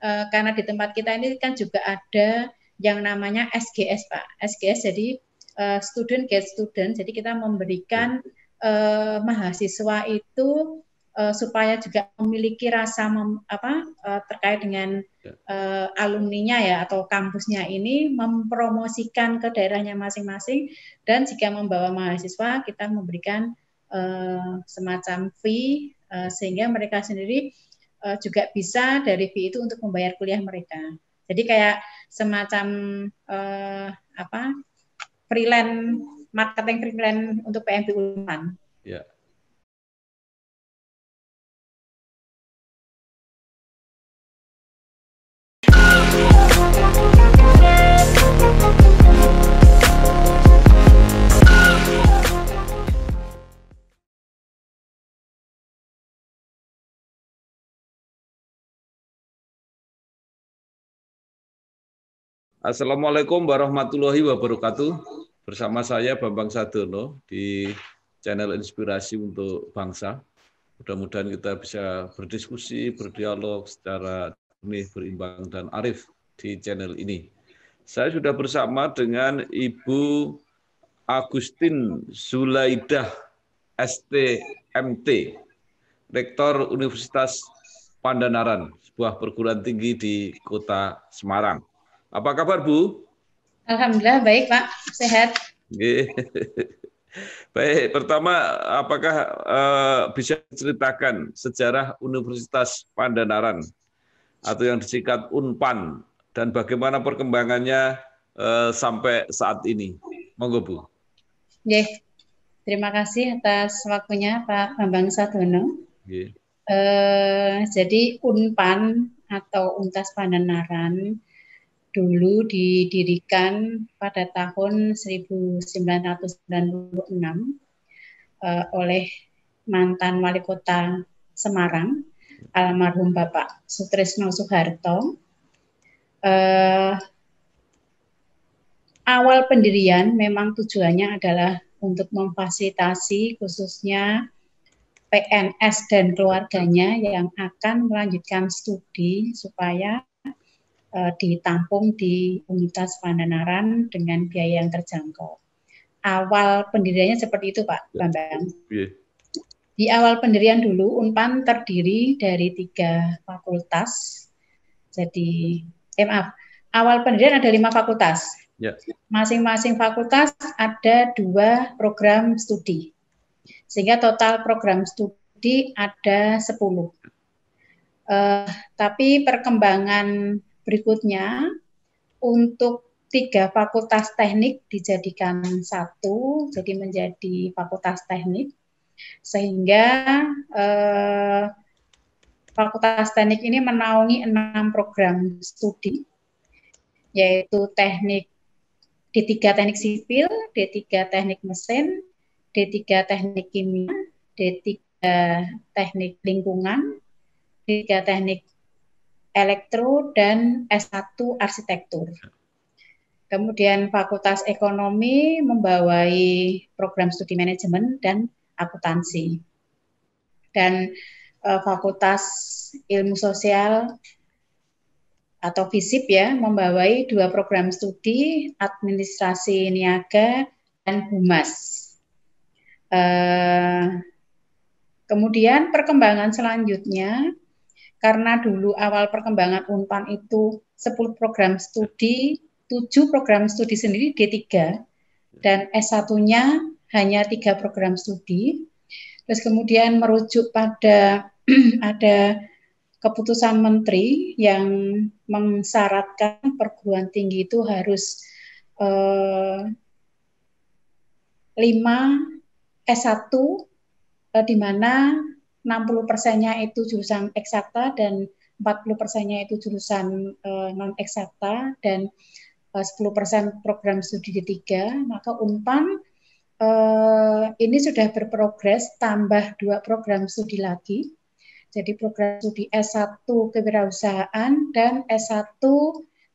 karena di tempat kita ini kan juga ada yang namanya SGS, Pak. SGS jadi student get student. Jadi kita memberikan mahasiswa itu supaya juga memiliki rasa terkait dengan alumninya ya atau kampusnya ini mempromosikan ke daerahnya masing-masing, dan jika membawa mahasiswa kita memberikan semacam fee sehingga mereka sendiri juga bisa dari fee itu untuk membayar kuliah mereka. Jadi kayak semacam freelance marketing freelance untuk PMP Unpan. Ya. Assalamualaikum warahmatullahi wabarakatuh. Bersama saya Bambang Sadono di channel Inspirasi untuk Bangsa. Mudah-mudahan kita bisa berdiskusi, berdialog secara jernih, berimbang, dan arif di channel ini. Saya sudah bersama dengan Ibu Agustin Zulaidah STMT, Rektor Universitas Pandanaran, sebuah perguruan tinggi di Kota Semarang. Apa kabar, Bu? Alhamdulillah baik, Pak. Sehat. Baik, pertama apakah bisa diceritakan sejarah Universitas Pandanaran atau yang disingkat UNPAN dan bagaimana perkembangannya sampai saat ini? Monggo, Bu. Terima kasih atas waktunya Pak Bambang Sadono. Jadi UNPAN atau Untas Pandanaran dulu didirikan pada tahun 1996 oleh mantan wali kota Semarang, almarhum Bapak Sutrisno Soeharto. Awal pendirian memang tujuannya adalah untuk memfasilitasi khususnya PNS dan keluarganya yang akan melanjutkan studi supaya ditampung di Universitas Pandanaran dengan biaya yang terjangkau. Awal pendiriannya seperti itu, Pak Bambang. Di awal pendirian dulu UNPAN terdiri dari 3 fakultas. Jadi, awal pendirian ada 5 fakultas. Masing-masing fakultas ada 2 program studi. Sehingga total program studi ada 10. Tapi perkembangan berikutnya untuk 3 fakultas teknik dijadikan 1, jadi menjadi fakultas teknik, sehingga fakultas teknik ini menaungi 6 program studi, yaitu teknik D3 teknik sipil, D3 teknik mesin, D3 teknik kimia, D3 teknik lingkungan, D3 teknik elektro, dan S1 arsitektur. Kemudian Fakultas Ekonomi membawai program studi manajemen dan akuntansi. Dan Fakultas Ilmu Sosial atau FISIP ya membawai 2 program studi, administrasi niaga dan humas. Kemudian perkembangan selanjutnya, karena dulu awal perkembangan UNPAN itu 10 program studi, 7 program studi sendiri D3, dan S1-nya hanya 3 program studi. Terus kemudian merujuk pada ada keputusan menteri yang mensyaratkan perguruan tinggi itu harus 5 S1, di mana 60%-nya itu jurusan eksakta dan 40%-nya itu jurusan non-eksakta dan 10% program studi D3, maka UNPAN ini sudah berprogres tambah 2 program studi lagi. Jadi program studi S1 kewirausahaan dan S1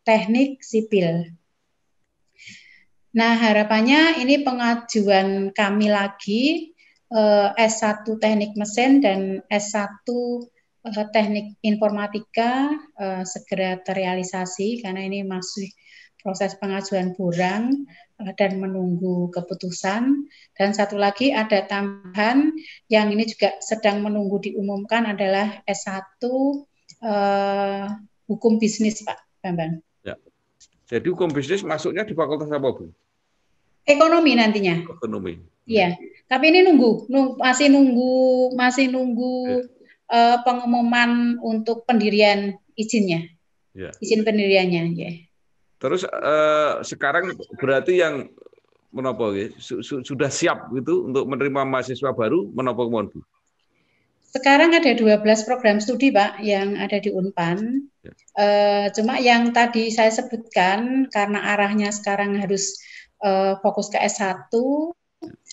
teknik sipil. Nah, harapannya ini pengajuan kami lagi S1 teknik mesin dan S1 teknik informatika segera terrealisasi karena ini masih proses pengajuan borang dan menunggu keputusan. Dan satu lagi ada tambahan yang ini juga sedang menunggu diumumkan adalah S1 hukum bisnis, Pak Bambang. Ya. Jadi hukum bisnis masuknya di fakultas apa, Bu? Ekonomi nantinya. Ekonomi. Iya, tapi ini masih nunggu pengumuman untuk pendirian izinnya, izin pendiriannya. Ya. Terus sekarang berarti yang menapa sudah siap gitu untuk menerima mahasiswa baru menapa kemauan, Bu? Sekarang ada 12 program studi, Pak, yang ada di Unpan. Cuma yang tadi saya sebutkan karena arahnya sekarang harus fokus ke S1,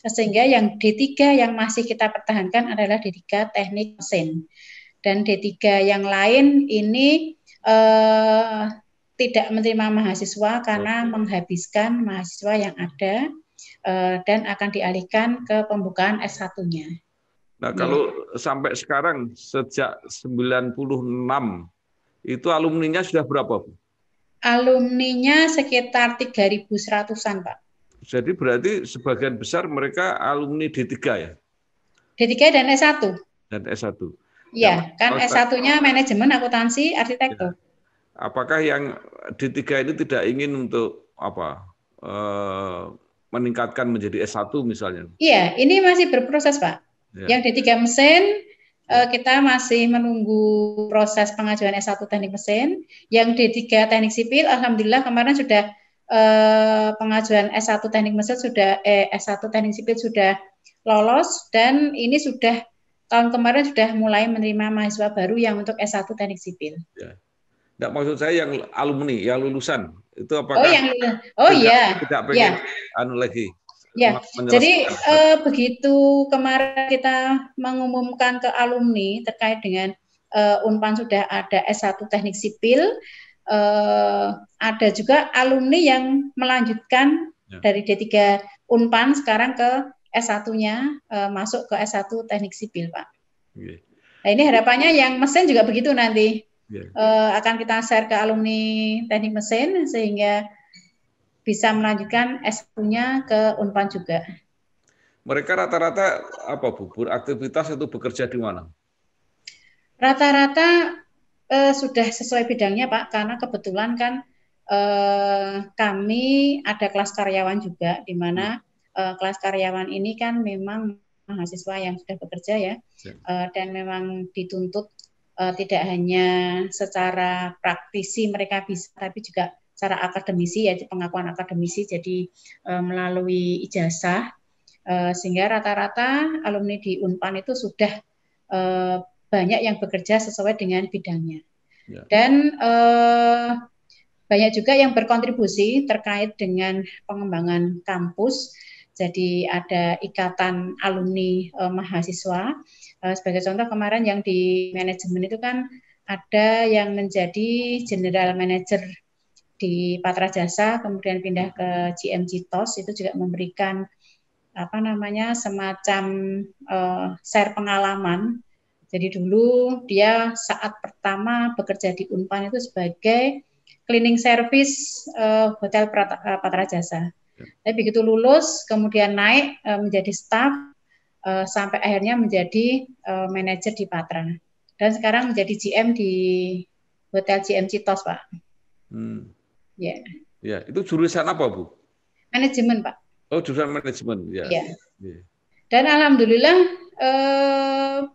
sehingga yang D3 yang masih kita pertahankan adalah D3 teknik mesin. Dan D3 yang lain ini tidak menerima mahasiswa karena menghabiskan mahasiswa yang ada dan akan dialihkan ke pembukaan S1-nya. Nah, kalau sampai sekarang sejak 96 itu alumninya sudah berapa, Bu? Alumninya sekitar 3.100-an, Pak. Jadi berarti sebagian besar mereka alumni D3 ya? D3 dan S1. Dan S1. Iya, kan S1-nya manajemen akuntansi arsitektur. Apakah yang D3 ini tidak ingin untuk meningkatkan menjadi S1 misalnya? Iya, ini masih berproses, Pak. Yang D3 mesin kita masih menunggu proses pengajuan S1 teknik mesin. Yang D3 teknik sipil, alhamdulillah kemarin sudah pengajuan S1 teknik mesin S1 teknik sipil sudah lolos dan ini sudah tahun kemarin sudah mulai menerima mahasiswa baru yang untuk S1 teknik sipil. Ya. Nggak, maksud saya yang alumni, yang lulusan itu apakah tidak pengen lagi? Ya, jadi begitu kemarin kita mengumumkan ke alumni terkait dengan Unpan sudah ada S1 teknik sipil, ada juga alumni yang melanjutkan dari D3 Unpan sekarang ke S1-nya masuk ke S1 teknik sipil, Pak. Nah, ini harapannya yang mesin juga begitu nanti. Akan kita share ke alumni teknik mesin sehingga bisa melanjutkan S1-nya ke Unpan juga. Mereka rata-rata apa, Bu? Beraktivitas atau bekerja di mana? Rata-rata sudah sesuai bidangnya, Pak, karena kebetulan kan kami ada kelas karyawan juga, di mana kelas karyawan ini kan memang mahasiswa yang sudah bekerja ya, dan memang dituntut tidak hanya secara praktisi mereka bisa, tapi juga secara akademisi, yaitu pengakuan akademisi, jadi melalui ijazah, sehingga rata-rata alumni di Unpan itu sudah banyak yang bekerja sesuai dengan bidangnya. Dan banyak juga yang berkontribusi terkait dengan pengembangan kampus. Jadi ada ikatan alumni mahasiswa. Sebagai contoh kemarin yang di manajemen itu kan ada yang menjadi general manager di Patra Jasa, kemudian pindah ke GMG TOS, itu juga memberikan semacam share pengalaman. Jadi dulu dia saat pertama bekerja di Unpan itu sebagai cleaning service Hotel Patra Jasa. Tapi begitu lulus, kemudian naik menjadi staff, sampai akhirnya menjadi manajer di Patra. Dan sekarang menjadi GM di Hotel GMG TOS, Pak. Ya, itu jurusan apa, Bu? Manajemen, Pak. Oh, jurusan manajemen, ya. Dan alhamdulillah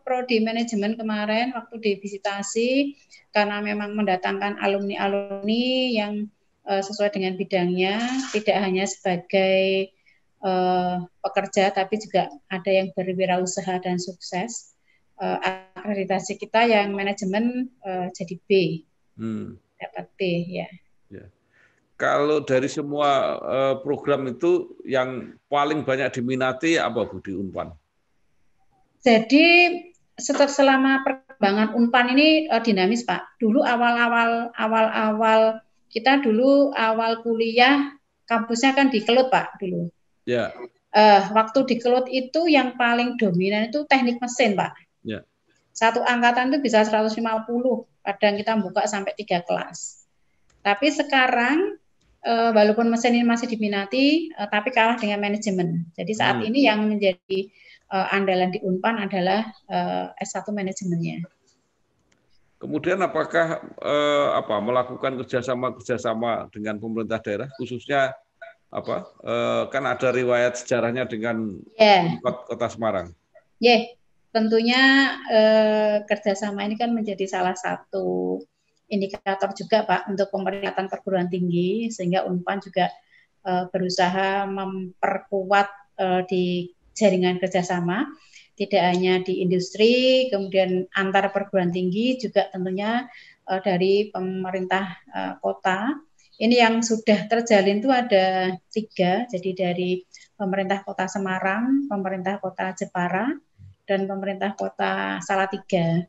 prodi manajemen kemarin waktu divisitasi, karena memang mendatangkan alumni-alumni yang sesuai dengan bidangnya, tidak hanya sebagai pekerja, tapi juga ada yang berwirausaha dan sukses. Akreditasi kita yang manajemen jadi B, dapat B, ya. Kalau dari semua program itu yang paling banyak diminati apa, Bu, di Unpan? Jadi selama perkembangan Unpan ini dinamis, Pak. Dulu awal-awal kita dulu awal kuliah kampusnya kan di Kelut, Pak, dulu. Waktu di Kelut itu yang paling dominan itu teknik mesin, Pak. satu angkatan itu bisa 150, kadang kita buka sampai 3 kelas. Tapi sekarang walaupun mesin ini masih diminati, tapi kalah dengan manajemen. Jadi saat ini yang menjadi andalan di Unpan adalah S1 manajemennya. Kemudian apakah melakukan kerjasama dengan pemerintah daerah, khususnya kan ada riwayat sejarahnya dengan Kota Semarang? Tentunya kerjasama ini kan menjadi salah satu indikator juga Pak untuk pemeringkatan perguruan tinggi, sehingga Unpan juga berusaha memperkuat di jaringan kerjasama, tidak hanya di industri, kemudian antar perguruan tinggi, juga tentunya dari pemerintah kota. Ini yang sudah terjalin itu ada 3, jadi dari pemerintah kota Semarang, pemerintah kota Jepara, dan pemerintah kota Salatiga.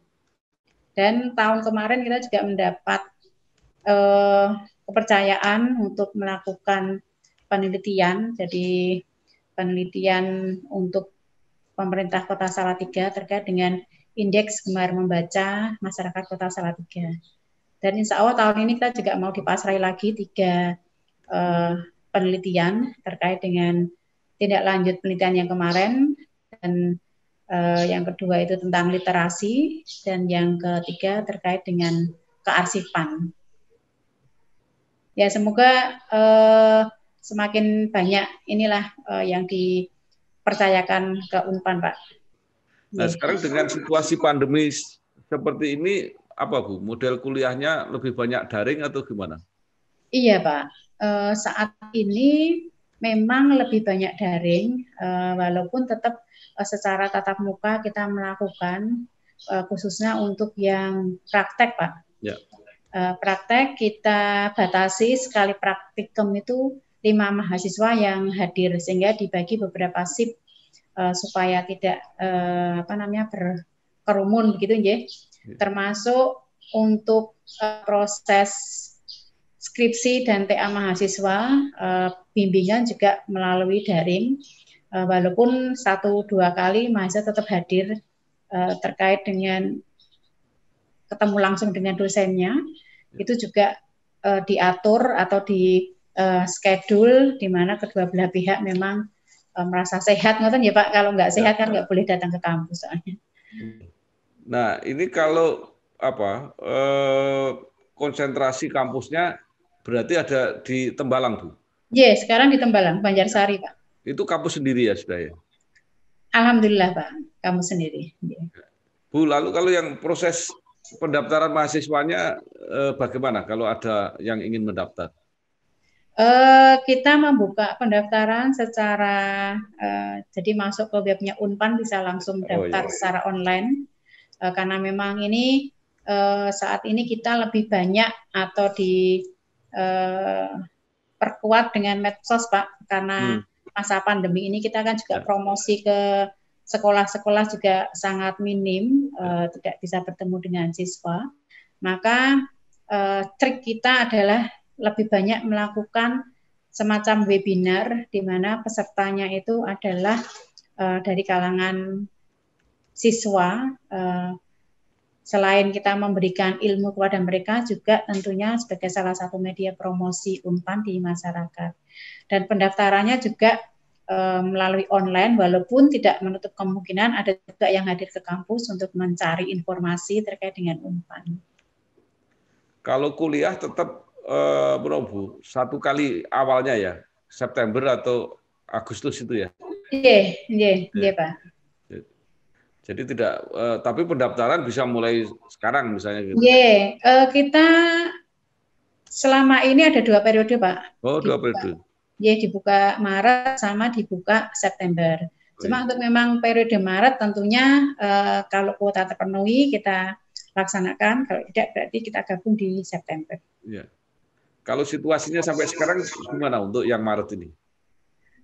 Dan tahun kemarin kita juga mendapat kepercayaan untuk melakukan penelitian, jadi penelitian untuk pemerintah Kota Salatiga terkait dengan indeks gemar membaca masyarakat Kota Salatiga. Dan insya Allah tahun ini kita juga mau dipasrai lagi 3 penelitian terkait dengan tindak lanjut penelitian yang kemarin, dan yang kedua itu tentang literasi, dan yang ketiga terkait dengan kearsipan. Ya, semoga semakin banyak inilah yang dipercayakan ke Unpan, Pak. Nah, sekarang dengan situasi pandemi seperti ini, apa Bu, model kuliahnya lebih banyak daring atau gimana? Iya Pak, saat ini memang lebih banyak daring, walaupun tetap secara tatap muka kita melakukan, khususnya untuk yang praktek Pak. Ya. Praktek kita batasi sekali praktikum itu 5 mahasiswa yang hadir, sehingga dibagi beberapa shift supaya tidak berkerumun begitu ya. Termasuk untuk proses skripsi dan TA mahasiswa, bimbingan juga melalui daring, walaupun 1-2 kali mahasiswa tetap hadir terkait dengan ketemu langsung dengan dosennya, itu juga diatur atau di schedule di mana kedua belah pihak memang merasa sehat, ngoten ya Pak. Kalau nggak sehat kan nggak boleh datang ke kampus soalnya. Nah, ini kalau konsentrasi kampusnya berarti ada di Tembalang, Bu? Iya, sekarang di Tembalang, Banjarsari, Pak. Itu kampus sendiri ya sudah ya? Alhamdulillah, Pak. Kampus sendiri. Ya. Bu, lalu kalau yang proses pendaftaran mahasiswanya bagaimana kalau ada yang ingin mendaftar? Kita membuka pendaftaran secara jadi masuk ke webnya Unpan bisa langsung daftar secara online, karena memang ini saat ini kita lebih banyak atau perkuat dengan medsos Pak, karena masa pandemi ini kita kan juga promosi ke sekolah-sekolah juga sangat minim, tidak bisa bertemu dengan siswa, maka trik kita adalah lebih banyak melakukan semacam webinar di mana pesertanya itu adalah dari kalangan siswa. Selain kita memberikan ilmu kepada mereka, juga tentunya sebagai salah satu media promosi Unpan di masyarakat. Dan pendaftarannya juga melalui online, walaupun tidak menutup kemungkinan ada juga yang hadir ke kampus untuk mencari informasi terkait dengan Unpan. Kalau kuliah tetap Bu, 1 kali awalnya ya, September atau Agustus itu ya? Iya Pak. Jadi tidak, tapi pendaftaran bisa mulai sekarang misalnya gitu. Kita selama ini ada 2 periode Pak. Oh, 2 periode. Dibuka Maret sama dibuka September. Cuma untuk memang periode Maret tentunya kalau kuota terpenuhi kita laksanakan, kalau tidak berarti kita gabung di September. Iya. Kalau situasinya sampai sekarang gimana untuk yang Maret ini?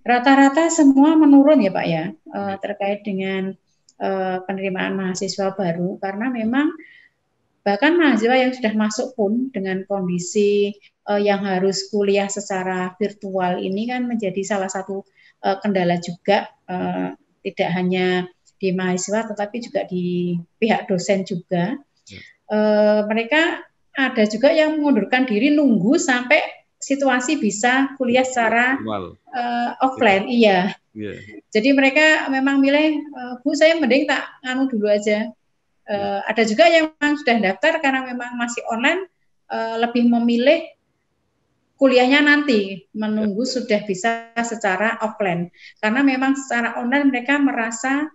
Rata-rata semua menurun ya Pak ya, terkait dengan penerimaan mahasiswa baru, karena memang bahkan mahasiswa yang sudah masuk pun dengan kondisi yang harus kuliah secara virtual ini kan menjadi salah satu kendala juga, tidak hanya di mahasiswa, tetapi juga di pihak dosen juga. Mereka ada juga yang mengundurkan diri nunggu sampai situasi bisa kuliah secara offline. Iya. Jadi mereka memang milih, Bu, saya mending tak anu dulu aja. Ada juga yang memang sudah daftar karena memang masih online, lebih memilih kuliahnya nanti, menunggu sudah bisa secara offline. Karena memang secara online mereka merasa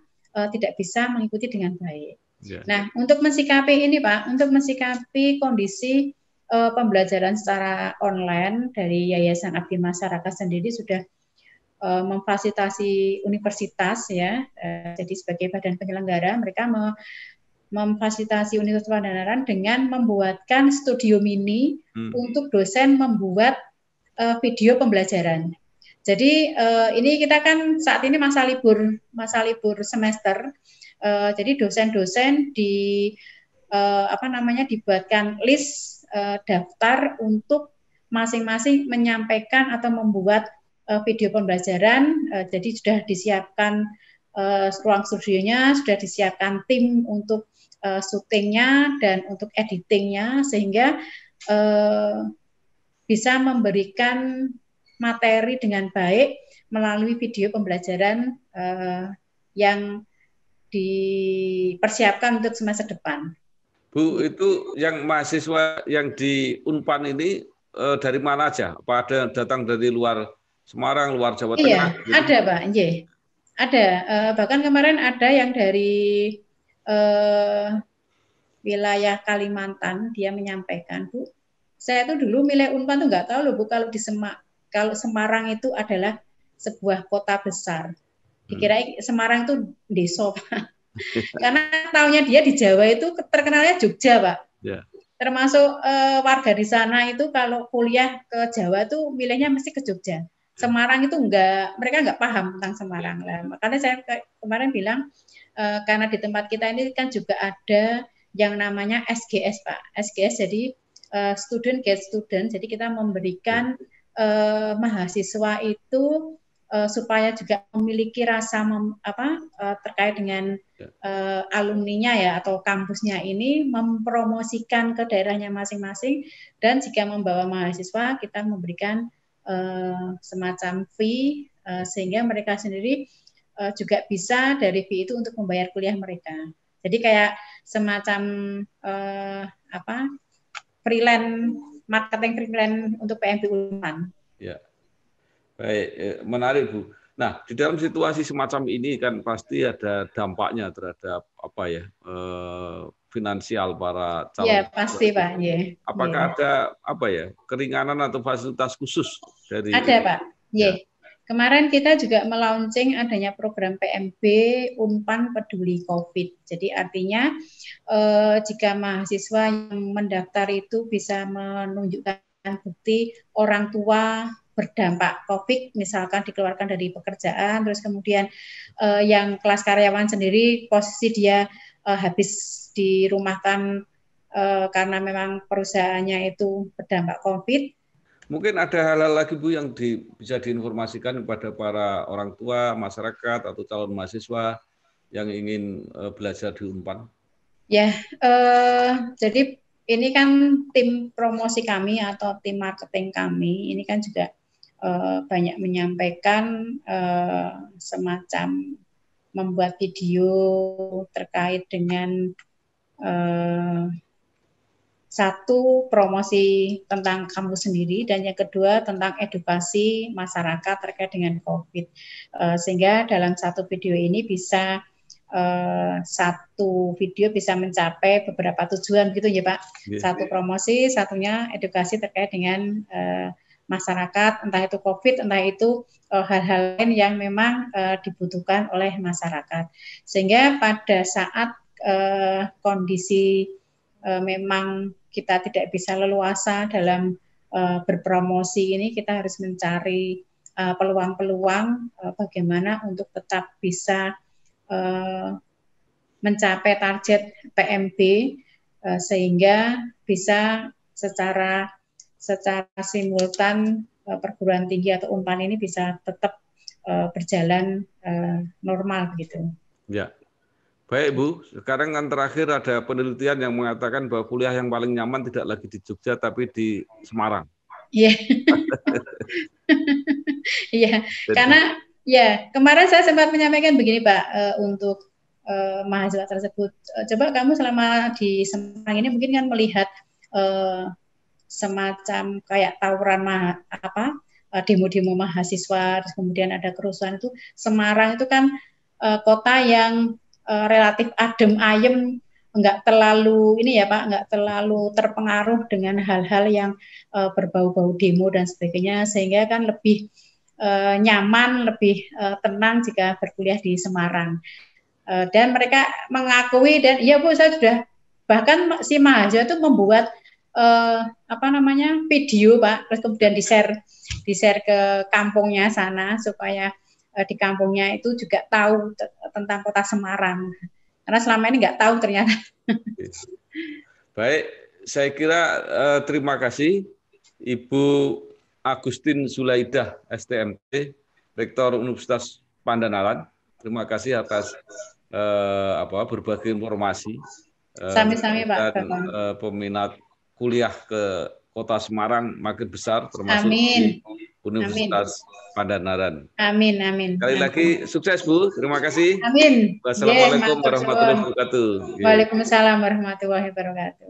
tidak bisa mengikuti dengan baik. Nah, untuk mensikapi ini, Pak, untuk mensikapi kondisi pembelajaran secara online dari Yayasan Abdi Masyarakat sendiri sudah memfasilitasi universitas ya, jadi sebagai badan penyelenggara mereka memfasilitasi Universitas Pandanaran dengan membuatkan studio mini untuk dosen membuat video pembelajaran. Jadi ini kita kan saat ini masa libur semester. Jadi dosen-dosen dibuatkan list daftar untuk masing-masing menyampaikan atau membuat video pembelajaran. Jadi sudah disiapkan ruang studionya, sudah disiapkan tim untuk syutingnya dan untuk editingnya, sehingga bisa memberikan materi dengan baik melalui video pembelajaran yang dipersiapkan untuk semester depan. Bu, itu yang mahasiswa yang di Unpan ini dari mana aja? Apa ada datang dari luar Semarang, luar Jawa Tengah? Iya, gitu? Ada Pak, iya. Ada. Bahkan kemarin ada yang dari wilayah Kalimantan, dia menyampaikan, Bu, saya tuh dulu milih Unpan tuh nggak tahu loh Bu, kalau Semarang itu adalah sebuah kota besar. Dikira Semarang itu desa, Pak. Karena tahunya dia di Jawa itu terkenalnya Jogja, Pak. Yeah. Termasuk warga di sana itu kalau kuliah ke Jawa tuh milihnya mesti ke Jogja. Semarang itu mereka nggak paham tentang Semarang. Lah, makanya saya kemarin bilang karena di tempat kita ini kan juga ada yang namanya SGS, Pak. SGS jadi student guide student. Jadi kita memberikan mahasiswa itu supaya juga memiliki rasa terkait dengan alumninya ya atau kampusnya ini, mempromosikan ke daerahnya masing-masing, dan jika membawa mahasiswa kita memberikan semacam fee sehingga mereka sendiri juga bisa dari fee itu untuk membayar kuliah mereka. Jadi kayak semacam marketing freelance untuk PMP Unpan. Ya. Baik, menarik Bu. Nah, di dalam situasi semacam ini kan pasti ada dampaknya terhadap finansial para calon. Ya, pasti Pak. Ya. Apakah ada keringanan atau fasilitas khusus dari? Ada Pak. Ya. Kemarin kita juga melaunching adanya program PMB Unpan Peduli COVID. Jadi artinya jika mahasiswa yang mendaftar itu bisa menunjukkan bukti orang tua berdampak COVID, misalkan dikeluarkan dari pekerjaan, terus kemudian yang kelas karyawan sendiri posisi dia habis dirumahkan karena memang perusahaannya itu berdampak COVID. Mungkin ada hal-hal lagi Bu yang bisa diinformasikan kepada para orang tua, masyarakat atau calon mahasiswa yang ingin belajar di Unpan? Ya, jadi ini kan tim promosi kami atau tim marketing kami, ini kan juga banyak menyampaikan semacam membuat video terkait dengan satu, promosi tentang kampus sendiri, dan yang kedua tentang edukasi masyarakat terkait dengan COVID. Sehingga dalam satu video ini bisa satu video bisa mencapai beberapa tujuan gitu ya Pak. Satu promosi, satunya edukasi terkait dengan masyarakat, entah itu COVID, entah itu hal-hal lain yang memang dibutuhkan oleh masyarakat. Sehingga pada saat kondisi memang kita tidak bisa leluasa dalam berpromosi ini, kita harus mencari peluang-peluang bagaimana untuk tetap bisa mencapai target PMB sehingga bisa secara simultan perguruan tinggi atau Unpan ini bisa tetap berjalan normal gitu. Ya. Baik Bu, sekarang kan terakhir ada penelitian yang mengatakan bahwa kuliah yang paling nyaman tidak lagi di Jogja tapi di Semarang. Iya. Iya, Jadi, karena ya kemarin saya sempat menyampaikan begini Pak, untuk mahasiswa tersebut. Coba kamu selama di Semarang ini mungkin kan melihat semacam kayak tawuran demo-demo mahasiswa, terus kemudian ada kerusuhan itu. Semarang itu kan kota yang relatif adem ayem, nggak terlalu ini ya Pak, nggak terlalu terpengaruh dengan hal-hal yang berbau-bau demo dan sebagainya, sehingga kan lebih nyaman, lebih tenang jika berkuliah di Semarang. Dan mereka mengakui, dan iya Bu, saya sudah, bahkan si mahasiswa itu membuat video Pak, terus kemudian di-share ke kampungnya sana supaya di kampungnya itu juga tahu tentang kota Semarang, karena selama ini nggak tahu ternyata. baik, saya kira terima kasih Ibu Agustin Zulaidah STMT, Rektor Universitas Pandanaran. Terima kasih atas berbagai informasi. Sami-sami Pak. Dan peminat kuliah ke Kota Semarang makin besar, termasuk Amin. di Universitas Pandanaran. Amin, amin. Sekali lagi sukses Bu, terima kasih. Amin. Wassalamualaikum warahmatullahi wabarakatuh. Waalaikumsalam warahmatullahi wabarakatuh.